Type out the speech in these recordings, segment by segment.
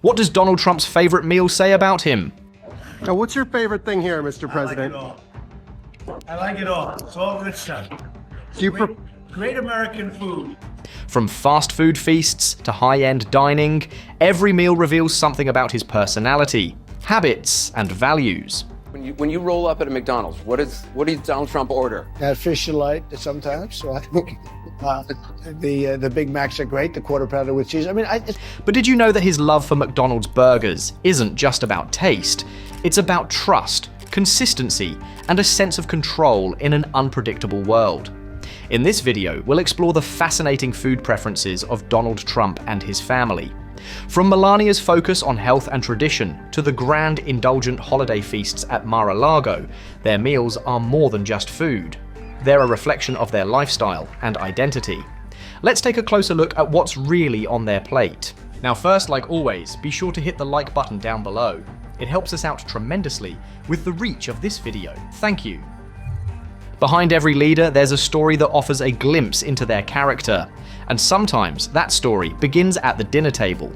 What does Donald Trump's favorite meal say about him? Now, what's your favorite thing here, Mr. President? I like it all. It's all good stuff. Do you Great American food. From fast food feasts to high-end dining, every meal reveals something about his personality, habits, and values. When you roll up at a McDonald's, what does Donald Trump order? Fish delight sometimes. So I think the Big Macs are great. The quarter pounder with cheese. I mean, But did you know that his love for McDonald's burgers isn't just about taste? It's about trust, consistency, and a sense of control in an unpredictable world. In this video, we'll explore the fascinating food preferences of Donald Trump and his family. From Melania's focus on health and tradition to the grand indulgent holiday feasts at Mar-a-Lago, their meals are more than just food. They're a reflection of their lifestyle and identity. Let's take a closer look at what's really on their plate. Now first, like always, be sure to hit the like button down below. It helps us out tremendously with the reach of this video. Thank you. Behind every leader, there's a story that offers a glimpse into their character, and sometimes that story begins at the dinner table.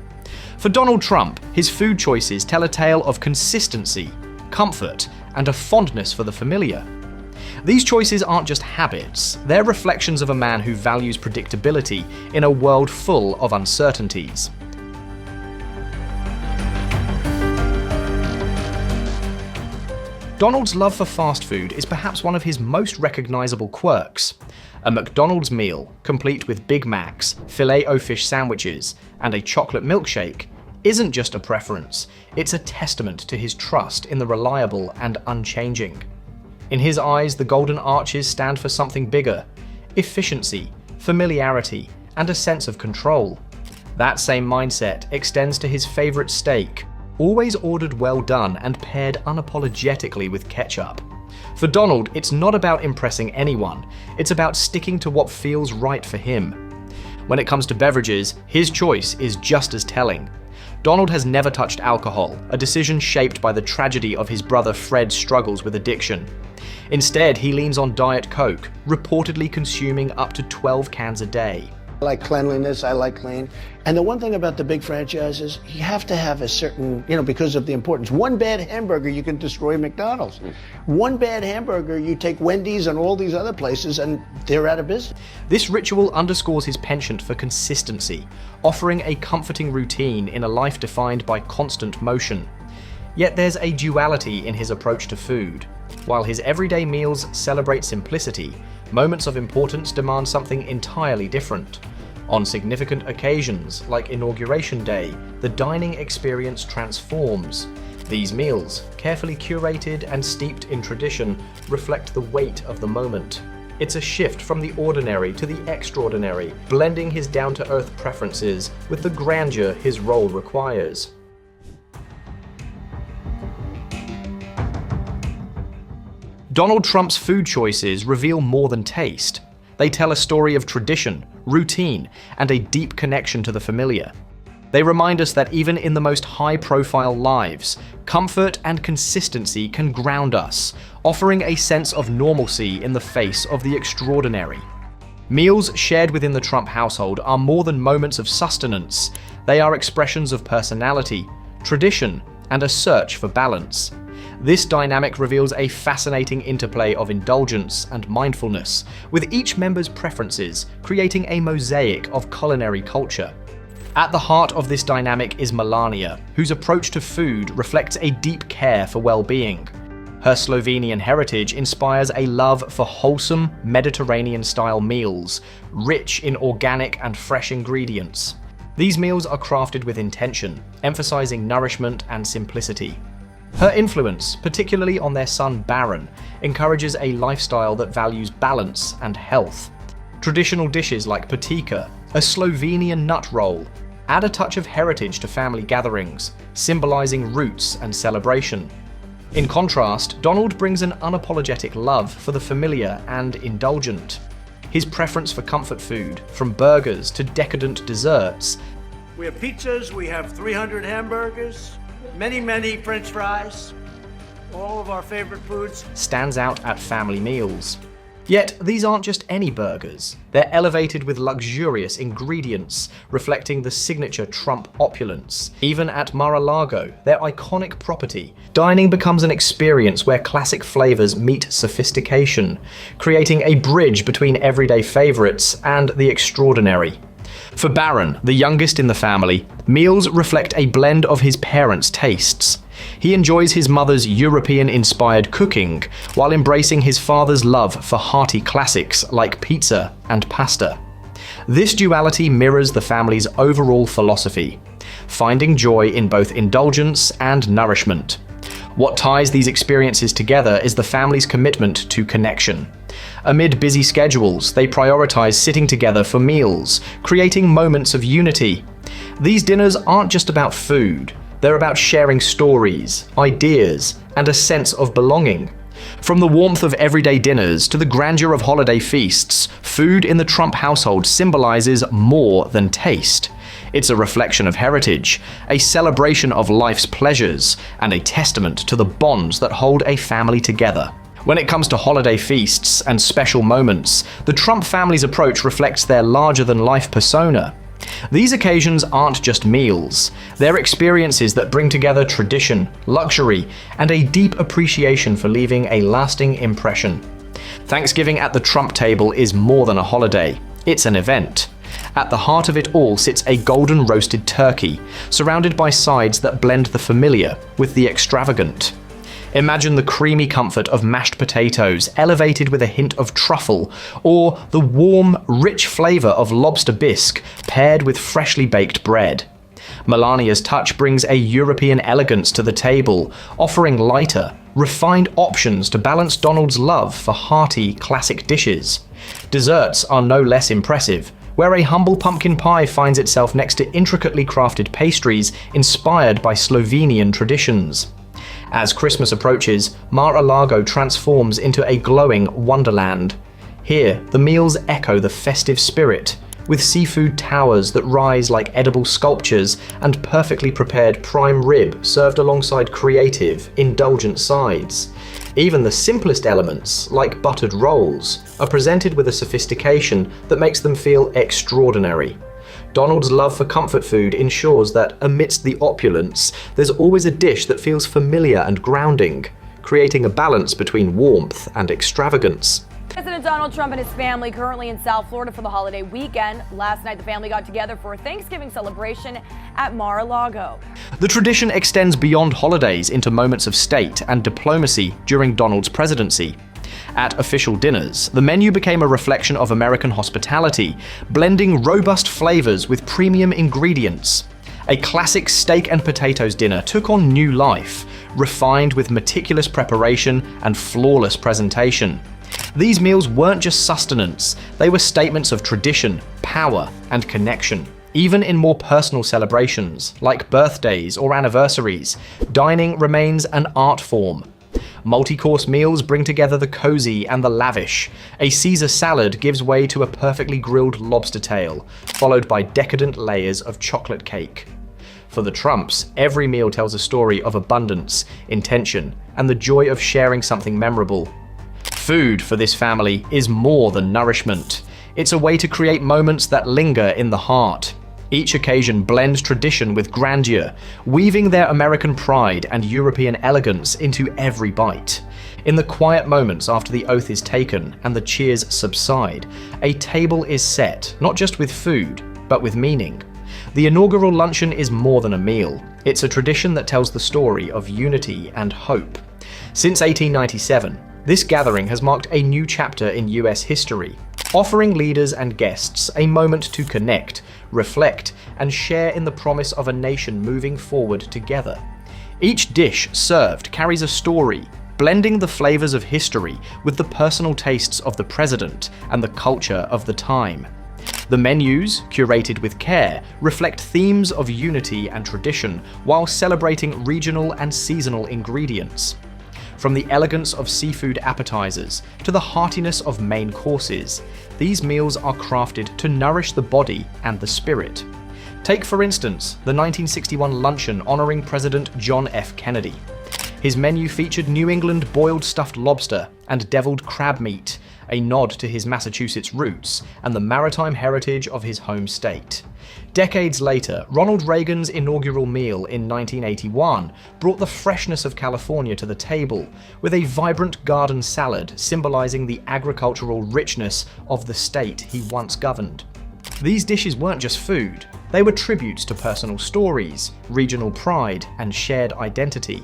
For Donald Trump, his food choices tell a tale of consistency, comfort, and a fondness for the familiar. These choices aren't just habits, they're reflections of a man who values predictability in a world full of uncertainties. Donald's love for fast food is perhaps one of his most recognizable quirks. A McDonald's meal, complete with Big Macs, filet-o-fish sandwiches, and a chocolate milkshake, isn't just a preference, it's a testament to his trust in the reliable and unchanging. In his eyes, the golden arches stand for something bigger: efficiency, familiarity, and a sense of control. That same mindset extends to his favorite steak, always ordered well done and paired unapologetically with ketchup. For Donald, it's not about impressing anyone, it's about sticking to what feels right for him. When it comes to beverages, his choice is just as telling. Donald has never touched alcohol, a decision shaped by the tragedy of his brother Fred's struggles with addiction. Instead, he leans on Diet Coke, reportedly consuming up to 12 cans a day. I like cleanliness, I like clean. And the one thing about the big franchises, you have to have a certain, because of the importance. One bad hamburger, you can destroy McDonald's. One bad hamburger, you take Wendy's and all these other places and they're out of business. This ritual underscores his penchant for consistency, offering a comforting routine in a life defined by constant motion. Yet there's a duality in his approach to food. While his everyday meals celebrate simplicity, moments of importance demand something entirely different. On significant occasions, like Inauguration Day, the dining experience transforms. These meals, carefully curated and steeped in tradition, reflect the weight of the moment. It's a shift from the ordinary to the extraordinary, blending his down-to-earth preferences with the grandeur his role requires. Donald Trump's food choices reveal more than taste. They tell a story of tradition, routine, and a deep connection to the familiar. They remind us that even in the most high-profile lives, comfort and consistency can ground us, offering a sense of normalcy in the face of the extraordinary. Meals shared within the Trump household are more than moments of sustenance. They are expressions of personality, tradition, and a search for balance. This dynamic reveals a fascinating interplay of indulgence and mindfulness, with each member's preferences creating a mosaic of culinary culture. At the heart of this dynamic is Melania, whose approach to food reflects a deep care for well-being. Her Slovenian heritage inspires a love for wholesome, Mediterranean-style meals, rich in organic and fresh ingredients. These meals are crafted with intention, emphasizing nourishment and simplicity. Her influence, particularly on their son Baron, encourages a lifestyle that values balance and health. Traditional dishes like patika, a Slovenian nut roll, add a touch of heritage to family gatherings, symbolizing roots and celebration. In contrast, Donald brings an unapologetic love for the familiar and indulgent. His preference for comfort food, from burgers to decadent desserts. We have pizzas, we have 300 hamburgers, many French fries, all of our favorite foods. Stands out at family meals. Yet, these aren't just any burgers. They're elevated with luxurious ingredients, reflecting the signature Trump opulence. Even at Mar-a-Lago, their iconic property, dining becomes an experience where classic flavors meet sophistication, creating a bridge between everyday favorites and the extraordinary. For Barron, the youngest in the family, meals reflect a blend of his parents' tastes. He enjoys his mother's European-inspired cooking, while embracing his father's love for hearty classics like pizza and pasta. This duality mirrors the family's overall philosophy, finding joy in both indulgence and nourishment. What ties these experiences together is the family's commitment to connection. Amid busy schedules, they prioritize sitting together for meals, creating moments of unity. These dinners aren't just about food. They're about sharing stories, ideas, and a sense of belonging. From the warmth of everyday dinners to the grandeur of holiday feasts, food in the Trump household symbolizes more than taste. It's a reflection of heritage, a celebration of life's pleasures, and a testament to the bonds that hold a family together. When it comes to holiday feasts and special moments, the Trump family's approach reflects their larger-than-life persona. These occasions aren't just meals, they're experiences that bring together tradition, luxury, and a deep appreciation for leaving a lasting impression. Thanksgiving at the Trump table is more than a holiday, it's an event. At the heart of it all sits a golden roasted turkey, surrounded by sides that blend the familiar with the extravagant. Imagine the creamy comfort of mashed potatoes elevated with a hint of truffle, or the warm, rich flavor of lobster bisque paired with freshly baked bread. Melania's touch brings a European elegance to the table, offering lighter, refined options to balance Donald's love for hearty, classic dishes. Desserts are no less impressive, where a humble pumpkin pie finds itself next to intricately crafted pastries inspired by Slovenian traditions. As Christmas approaches, Mar-a-Lago transforms into a glowing wonderland. Here, the meals echo the festive spirit, with seafood towers that rise like edible sculptures and perfectly prepared prime rib served alongside creative, indulgent sides. Even the simplest elements, like buttered rolls, are presented with a sophistication that makes them feel extraordinary. Donald's love for comfort food ensures that, amidst the opulence, there's always a dish that feels familiar and grounding, creating a balance between warmth and extravagance. President Donald Trump and his family currently in South Florida for the holiday weekend. Last night, the family got together for a Thanksgiving celebration at Mar-a-Lago. The tradition extends beyond holidays into moments of state and diplomacy during Donald's presidency. At official dinners, the menu became a reflection of American hospitality, blending robust flavors with premium ingredients. A classic steak and potatoes dinner took on new life, refined with meticulous preparation and flawless presentation. These meals weren't just sustenance, they were statements of tradition, power, and connection. Even in more personal celebrations, like birthdays or anniversaries, dining remains an art form. Multi-course meals bring together the cozy and the lavish. A Caesar salad gives way to a perfectly grilled lobster tail, followed by decadent layers of chocolate cake. For the Trumps, every meal tells a story of abundance, intention, and the joy of sharing something memorable. Food for this family is more than nourishment. It's a way to create moments that linger in the heart. Each occasion blends tradition with grandeur, weaving their American pride and European elegance into every bite. In the quiet moments after the oath is taken and the cheers subside, a table is set, not just with food, but with meaning. The inaugural luncheon is more than a meal. It's a tradition that tells the story of unity and hope. Since 1897, this gathering has marked a new chapter in US history, offering leaders and guests a moment to connect, reflect, and share in the promise of a nation moving forward together. Each dish served carries a story, blending the flavors of history with the personal tastes of the president and the culture of the time. The menus, curated with care, reflect themes of unity and tradition while celebrating regional and seasonal ingredients. From the elegance of seafood appetizers to the heartiness of main courses, these meals are crafted to nourish the body and the spirit. Take, for instance, the 1961 luncheon honoring President John F. Kennedy. His menu featured New England boiled stuffed lobster and deviled crab meat, a nod to his Massachusetts roots and the maritime heritage of his home state. Decades later, Ronald Reagan's inaugural meal in 1981 brought the freshness of California to the table, with a vibrant garden salad symbolizing the agricultural richness of the state he once governed. These dishes weren't just food, they were tributes to personal stories, regional pride, and shared identity.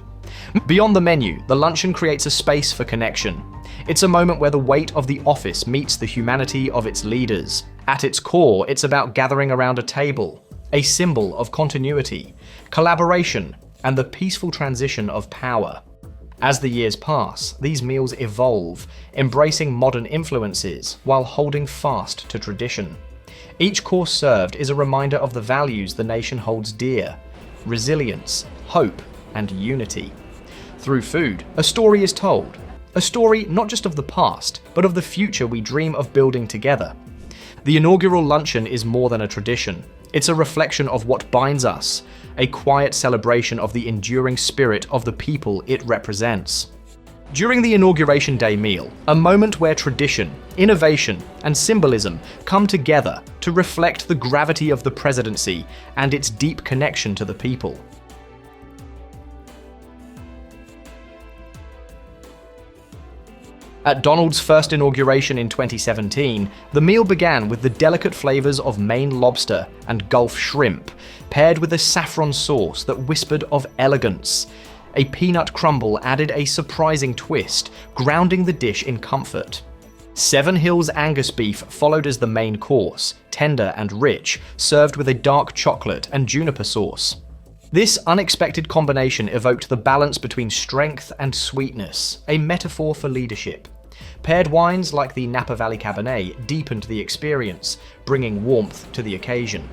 Beyond the menu, the luncheon creates a space for connection. It's a moment where the weight of the office meets the humanity of its leaders. At its core, it's about gathering around a table, a symbol of continuity, collaboration, and the peaceful transition of power. As the years pass, these meals evolve, embracing modern influences while holding fast to tradition. Each course served is a reminder of the values the nation holds dear: resilience, hope, and unity. Through food, a story is told. A story not just of the past, but of the future we dream of building together. The inaugural luncheon is more than a tradition. It's a reflection of what binds us, a quiet celebration of the enduring spirit of the people it represents. During the Inauguration Day meal, a moment where tradition, innovation, and symbolism come together to reflect the gravity of the presidency and its deep connection to the people. At Donald's first inauguration in 2017, the meal began with the delicate flavors of Maine lobster and Gulf shrimp, paired with a saffron sauce that whispered of elegance. A peanut crumble added a surprising twist, grounding the dish in comfort. Seven Hills Angus beef followed as the main course, tender and rich, served with a dark chocolate and juniper sauce. This unexpected combination evoked the balance between strength and sweetness, a metaphor for leadership. Paired wines like the Napa Valley Cabernet deepened the experience, bringing warmth to the occasion.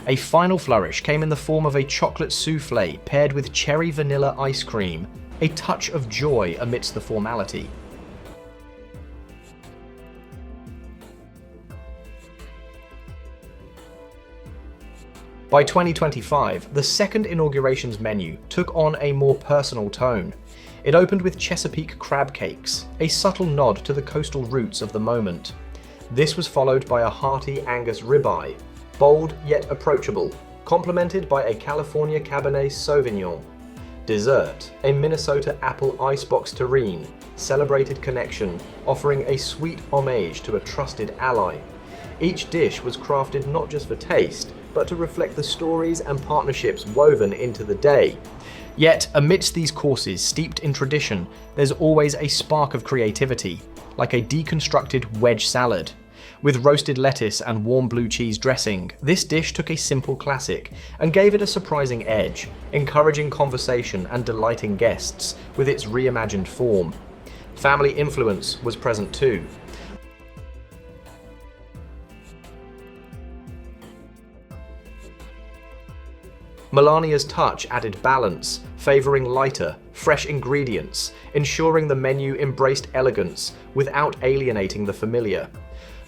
A final flourish came in the form of a chocolate souffle paired with cherry vanilla ice cream, a touch of joy amidst the formality. By 2025, the second inauguration's menu took on a more personal tone. It opened with Chesapeake crab cakes, a subtle nod to the coastal roots of the moment. This was followed by a hearty Angus ribeye, bold yet approachable, complemented by a California Cabernet Sauvignon. Dessert, a Minnesota apple icebox terrine, celebrated connection, offering a sweet homage to a trusted ally. Each dish was crafted not just for taste, but to reflect the stories and partnerships woven into the day. Yet, amidst these courses steeped in tradition, there's always a spark of creativity, like a deconstructed wedge salad. With roasted lettuce and warm blue cheese dressing, this dish took a simple classic and gave it a surprising edge, encouraging conversation and delighting guests with its reimagined form. Family influence was present too. Melania's touch added balance, favoring lighter, fresh ingredients, ensuring the menu embraced elegance without alienating the familiar.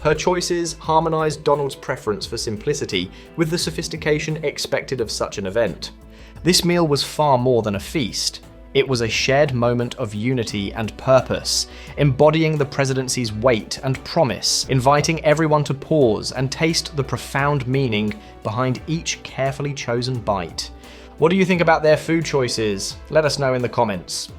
Her choices harmonized Donald's preference for simplicity with the sophistication expected of such an event. This meal was far more than a feast. It was a shared moment of unity and purpose, embodying the presidency's weight and promise, inviting everyone to pause and taste the profound meaning behind each carefully chosen bite. What do you think about their food choices? Let us know in the comments.